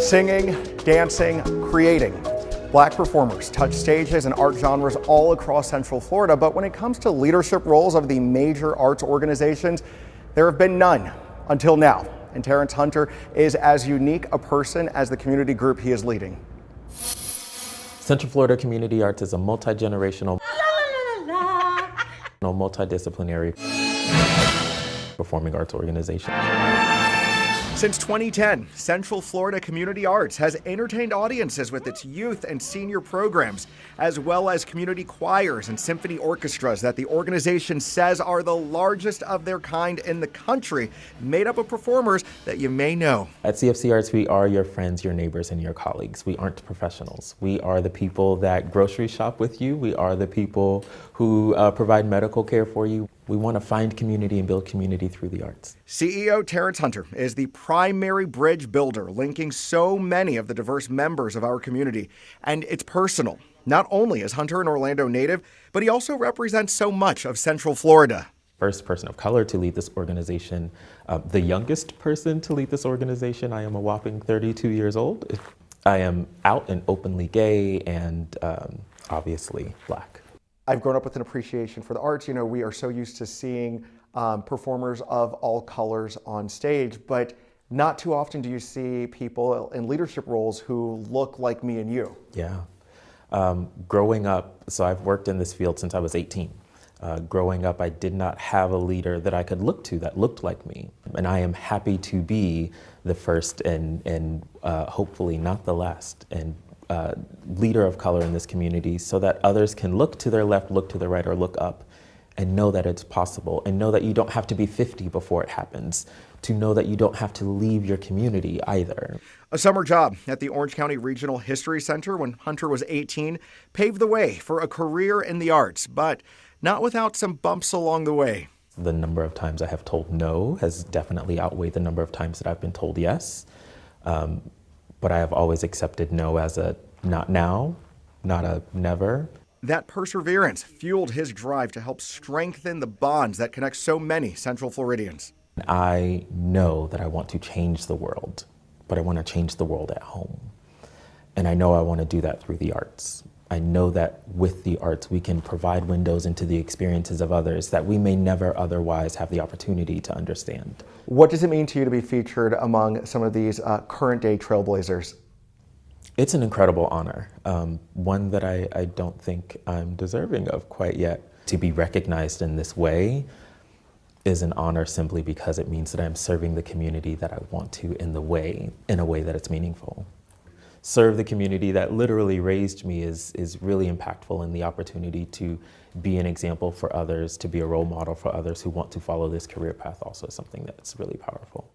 Singing, dancing, creating. Black performers touch stages and art genres all across Central Florida, but when it comes to leadership roles of the major arts organizations, there have been none until now. And Terrence Hunter is as unique a person as the community group he is leading. Central Florida Community Arts is a multi-generational, multidisciplinary performing arts organization. Since 2010, Central Florida Community Arts has entertained audiences with its youth and senior programs, as well as community choirs and symphony orchestras that the organization says are the largest of their kind in the country, made up of performers that you may know. At CFC Arts, we are your friends, your neighbors, and your colleagues. We aren't professionals. We are the people that grocery shop with you. We are the people who provide medical care for you. We want to find community and build community through the arts. CEO Terrence Hunter is the primary bridge builder, linking so many of the diverse members of our community. And it's personal. Not only is Hunter an Orlando native, but he also represents so much of Central Florida. First person of color to lead this organization, the youngest person to lead this organization. I am a whopping 32 years old. I am out and openly gay and obviously Black. I've grown up with an appreciation for the arts. You know, we are so used to seeing performers of all colors on stage, but not too often do you see people in leadership roles who look like me and you. Yeah. Growing up, so I've worked in this field since I was 18. Growing up, I did not have a leader that I could look to that looked like me. And I am happy to be the first and hopefully not the last and leader of color in this community, so that others can look to their left, look to their right, or look up and know that it's possible, and know that you don't have to be 50 before it happens, to know that you don't have to leave your community either. A summer job at the Orange County Regional History Center when Hunter was 18 paved the way for a career in the arts, but not without some bumps along the way. The number of times I have told no has definitely outweighed the number of times that I've been told yes. But I have always accepted no as a not now, not a never. That perseverance fueled his drive to help strengthen the bonds that connect so many Central Floridians. I know that I want to change the world, but I want to change the world at home. And I know I want to do that through the arts. I know that with the arts, we can provide windows into the experiences of others that we may never otherwise have the opportunity to understand. What does it mean to you to be featured among some of these current day trailblazers? It's an incredible honor, one that I don't think I'm deserving of quite yet. To be recognized in this way is an honor simply because it means that I'm serving the community that I want to in a way that it's meaningful. Serve the community that literally raised me is really impactful, and the opportunity to be an example for others, to be a role model for others who want to follow this career path also is something that's really powerful.